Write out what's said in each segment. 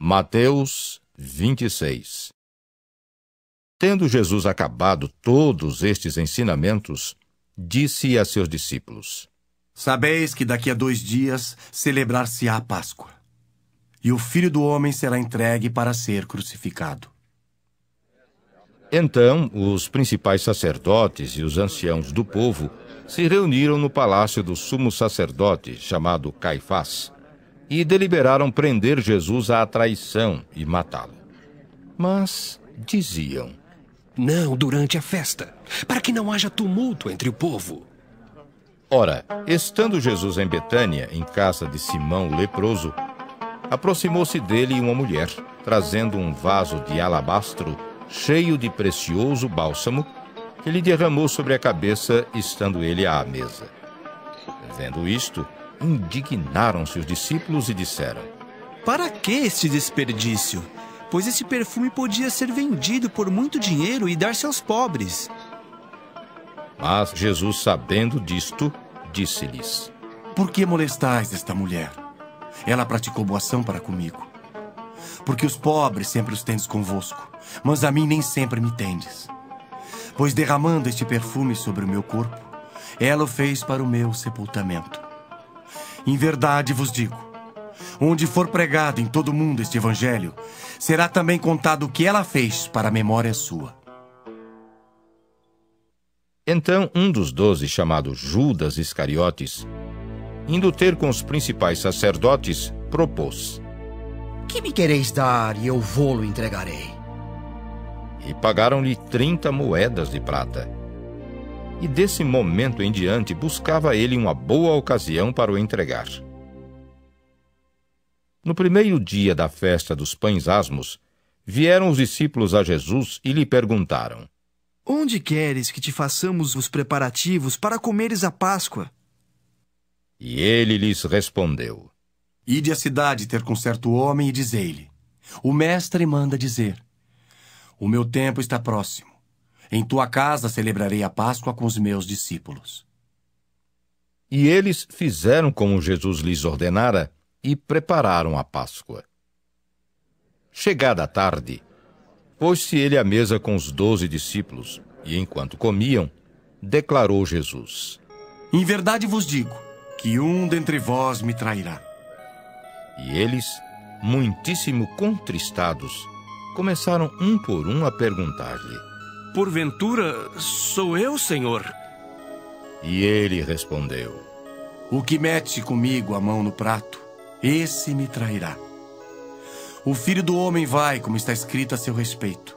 Mateus 26. Tendo Jesus acabado todos estes ensinamentos, disse a seus discípulos: Sabeis que daqui a 2 dias celebrar-se-á a Páscoa, e o Filho do Homem será entregue para ser crucificado. Então os principais sacerdotes e os anciãos do povo se reuniram no palácio do sumo sacerdote, chamado Caifás, e deliberaram prender Jesus à traição e matá-lo. Mas diziam: Não durante a festa, para que não haja tumulto entre o povo. Ora, estando Jesus em Betânia, em casa de Simão o leproso, aproximou-se dele uma mulher, trazendo um vaso de alabastro cheio de precioso bálsamo, que lhe derramou sobre a cabeça, estando ele à mesa. Vendo isto, indignaram-se os discípulos e disseram: Para que este desperdício? Pois esse perfume podia ser vendido por muito dinheiro e dar-se aos pobres. Mas Jesus, sabendo disto, disse-lhes: Por que molestais esta mulher? Ela praticou boa ação para comigo. Porque os pobres sempre os tendes convosco, mas a mim nem sempre me tendes. Pois derramando este perfume sobre o meu corpo, ela o fez para o meu sepultamento. Em verdade vos digo, onde for pregado em todo o mundo este evangelho, será também contado o que ela fez para a memória sua. Então um dos 12, chamado Judas Iscariotes, indo ter com os principais sacerdotes, propôs: Que me quereis dar e eu vô-lo entregarei? E pagaram-lhe 30 moedas de prata. E desse momento em diante buscava ele uma boa ocasião para o entregar. No primeiro dia da festa dos pães asmos, vieram os discípulos a Jesus e lhe perguntaram: Onde queres que te façamos os preparativos para comeres a Páscoa? E ele lhes respondeu: Ide à cidade ter com certo homem e dizei-lhe: O mestre manda dizer: O meu tempo está próximo. Em tua casa celebrarei a Páscoa com os meus discípulos. E eles fizeram como Jesus lhes ordenara e prepararam a Páscoa. Chegada a tarde, pôs-se ele à mesa com os 12 discípulos, e enquanto comiam, declarou Jesus: Em verdade vos digo que um dentre vós me trairá. E eles, muitíssimo contristados, começaram um por um a perguntar-lhe: Porventura, sou eu, Senhor? E ele respondeu: O que mete comigo a mão no prato, esse me trairá. O Filho do Homem vai, como está escrito a seu respeito.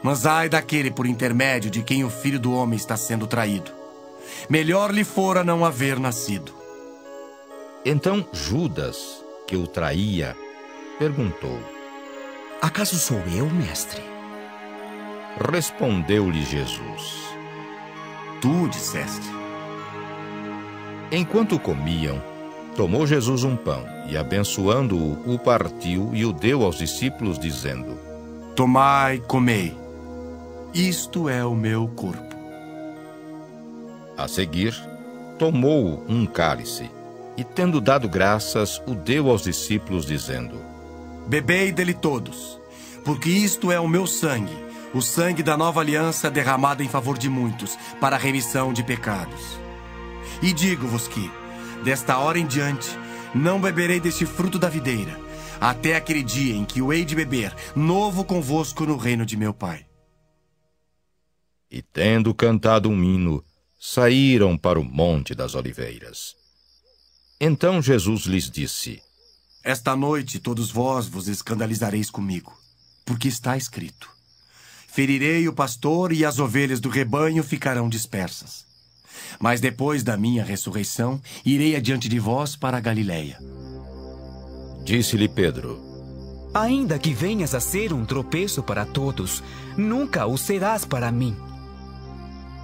Mas ai daquele por intermédio de quem o Filho do Homem está sendo traído. Melhor lhe fora não haver nascido. Então Judas, que o traía, perguntou: Acaso sou eu, mestre? Respondeu-lhe Jesus: Tu disseste. Enquanto comiam, tomou Jesus um pão e, abençoando-o, o partiu e o deu aos discípulos, dizendo: Tomai, comei. Isto é o meu corpo. A seguir, tomou um cálice e, tendo dado graças, o deu aos discípulos, dizendo: Bebei dele todos, porque isto é o meu sangue, o sangue da nova aliança derramado em favor de muitos, para a remissão de pecados. E digo-vos que, desta hora em diante, não beberei deste fruto da videira, até aquele dia em que o hei de beber, novo convosco no reino de meu Pai. E tendo cantado um hino, saíram para o Monte das Oliveiras. Então Jesus lhes disse: Esta noite todos vós vos escandalizareis comigo, porque está escrito: Ferirei o pastor e as ovelhas do rebanho ficarão dispersas. Mas depois da minha ressurreição, irei adiante de vós para a Galileia. Disse-lhe Pedro: Ainda que venhas a ser um tropeço para todos, nunca o serás para mim.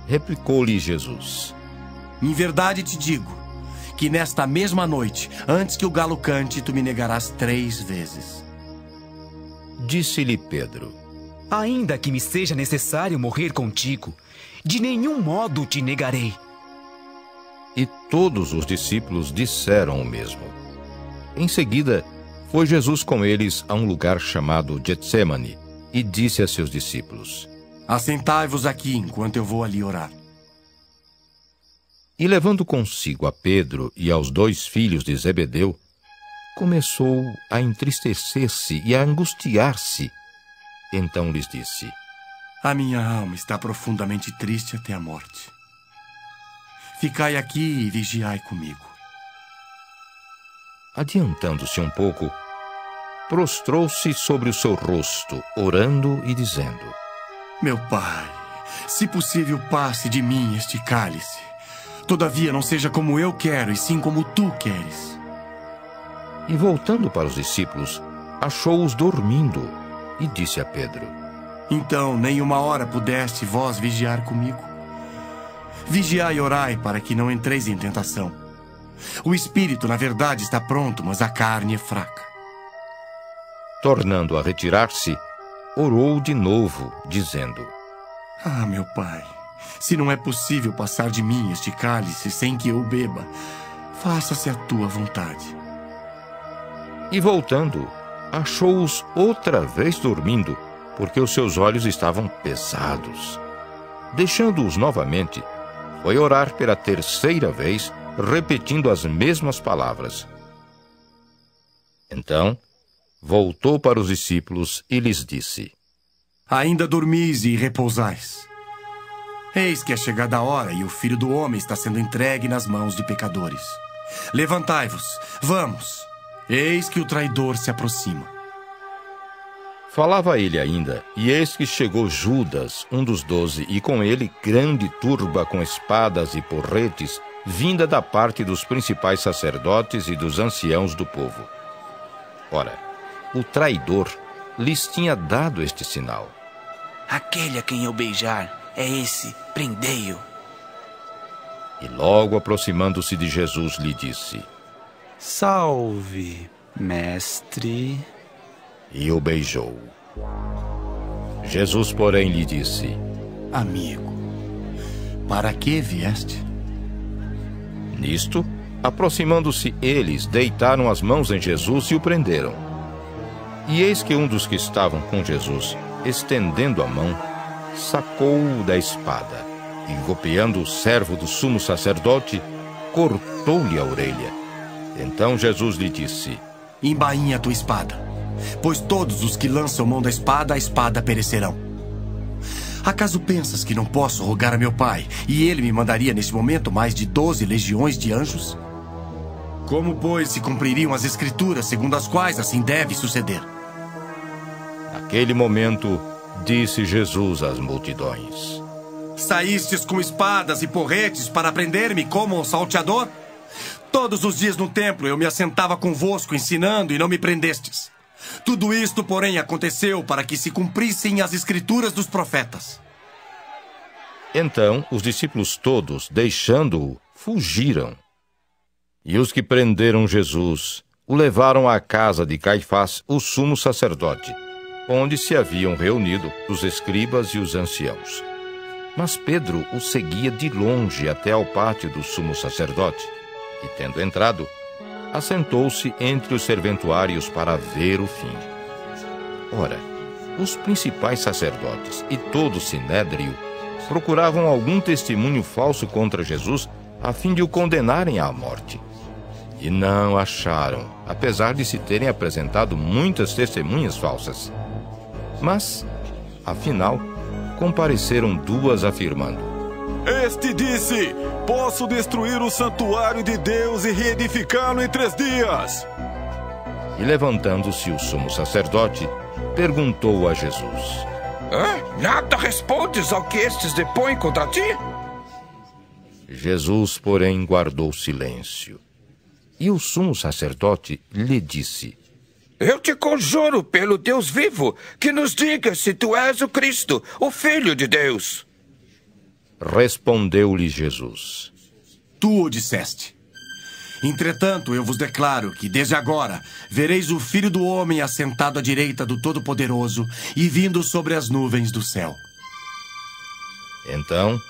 Replicou-lhe Jesus: Em verdade te digo, que nesta mesma noite, antes que o galo cante, tu me negarás 3 vezes. Disse-lhe Pedro: Ainda que me seja necessário morrer contigo, de nenhum modo te negarei. E todos os discípulos disseram o mesmo. Em seguida, Foi Jesus com eles a um lugar chamado Getsêmani e disse a seus discípulos: Assentai-vos aqui enquanto eu vou ali orar. E levando consigo a Pedro e aos 2 filhos de Zebedeu, começou a entristecer-se e a angustiar-se. Então lhes disse: A minha alma está profundamente triste até a morte. Ficai aqui e vigiai comigo. Adiantando-se um pouco, prostrou-se sobre o seu rosto, orando e dizendo: Meu Pai, se possível, passe de mim este cálice. Todavia, não seja como eu quero, e sim como tu queres. E voltando para os discípulos, achou-os dormindo e disse a Pedro: Então, nem uma hora pudeste vós vigiar comigo? Vigiai e orai para que não entreis em tentação. O espírito, na verdade, está pronto, mas a carne é fraca. Tornando a retirar-se, orou de novo, dizendo: Ah, meu Pai, se não é possível passar de mim este cálice sem que eu o beba, faça-se a tua vontade. E voltando, achou-os outra vez dormindo, porque os seus olhos estavam pesados. Deixando-os novamente, foi orar pela 3ª vez, repetindo as mesmas palavras. Então, voltou para os discípulos e lhes disse: Ainda dormis e repousais. Eis que é chegada a hora e o Filho do Homem está sendo entregue nas mãos de pecadores. Levantai-vos, vamos. Eis que o traidor se aproxima. Falava ele ainda, e eis que chegou Judas, um dos 12, e com ele grande turba com espadas e porretes, vinda da parte dos principais sacerdotes e dos anciãos do povo. Ora, o traidor lhes tinha dado este sinal: Aquele a quem eu beijar é esse, prendei-o. E logo aproximando-se de Jesus, lhe disse: Salve, mestre. E o beijou. Jesus, porém, lhe disse: Amigo, para que vieste? Nisto, aproximando-se eles, deitaram as mãos em Jesus e o prenderam. E eis que um dos que estavam com Jesus, estendendo a mão, sacou-o da espada e, golpeando o servo do sumo sacerdote, cortou-lhe a orelha. Então Jesus lhe disse: Embainha a tua espada, pois todos os que lançam mão da espada, a espada perecerão. Acaso pensas que não posso rogar a meu Pai, e ele me mandaria neste momento mais de 12 legiões de anjos? Como, pois, se cumpririam as Escrituras, segundo as quais assim deve suceder? Naquele momento, disse Jesus às multidões: Saístes com espadas e porretes para prender-me como um salteador? Todos os dias no templo eu me assentava convosco ensinando e não me prendestes. Tudo isto, porém, aconteceu para que se cumprissem as Escrituras dos profetas. Então os discípulos todos, deixando-o, fugiram. E os que prenderam Jesus o levaram à casa de Caifás, o sumo sacerdote, onde se haviam reunido os escribas e os anciãos. Mas Pedro o seguia de longe até ao pátio do sumo sacerdote, e, tendo entrado, assentou-se entre os serventuários para ver o fim. Ora, os principais sacerdotes e todo o sinédrio procuravam algum testemunho falso contra Jesus, a fim de o condenarem à morte. E não acharam, apesar de se terem apresentado muitas testemunhas falsas. Mas, afinal, compareceram 2 afirmando: Este disse: Posso destruir o santuário de Deus e reedificá-lo em 3 dias. E levantando-se o sumo sacerdote, perguntou a Jesus: Nada respondes ao que estes depõem contra ti? Jesus, porém, guardou silêncio. E o sumo sacerdote lhe disse: Eu te conjuro pelo Deus vivo, que nos diga se tu és o Cristo, o Filho de Deus. Respondeu-lhe Jesus: Tu o disseste. Entretanto, eu vos declaro que, desde agora, vereis o Filho do Homem assentado à direita do Todo-Poderoso e vindo sobre as nuvens do céu. Então,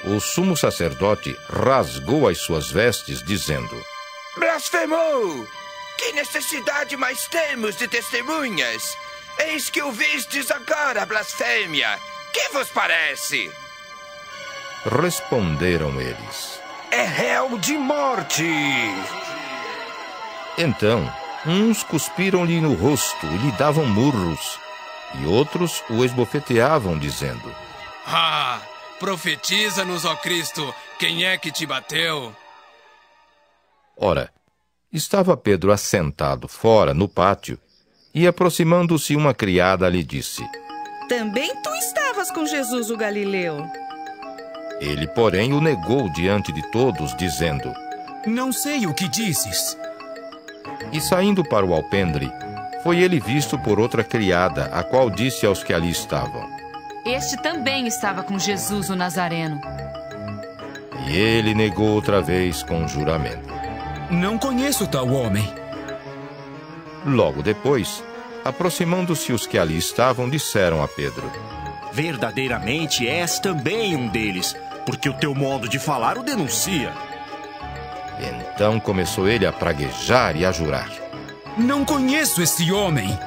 o sumo sacerdote rasgou as suas vestes, dizendo: Blasfemou! Que necessidade mais temos de testemunhas? Eis que ouvistes agora a blasfêmia. Que vos parece? Responderam eles: É réu de morte. Então, uns cuspiram-lhe no rosto e lhe davam murros, e outros o esbofeteavam, dizendo: Ah, profetiza-nos, ó Cristo, quem é que te bateu? Ora, estava Pedro assentado fora, no pátio, e aproximando-se uma criada lhe disse: Também tu estavas com Jesus o Galileu. Ele, porém, o negou diante de todos, dizendo: Não sei o que dizes. E saindo para o alpendre, foi ele visto por outra criada, a qual disse aos que ali estavam: Este também estava com Jesus o Nazareno. E ele negou outra vez com juramento: Não conheço tal homem. Logo depois, aproximando-se os que ali estavam, disseram a Pedro: Verdadeiramente és também um deles, porque o teu modo de falar o denuncia. Então começou ele a praguejar e a jurar: Não conheço esse homem.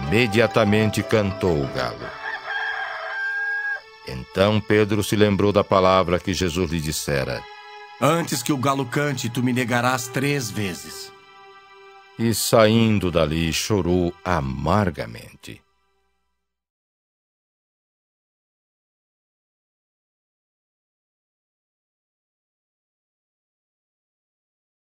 Imediatamente cantou o galo. Então Pedro se lembrou da palavra que Jesus lhe dissera: Antes que o galo cante, tu me negarás 3 vezes. E saindo dali chorou amargamente.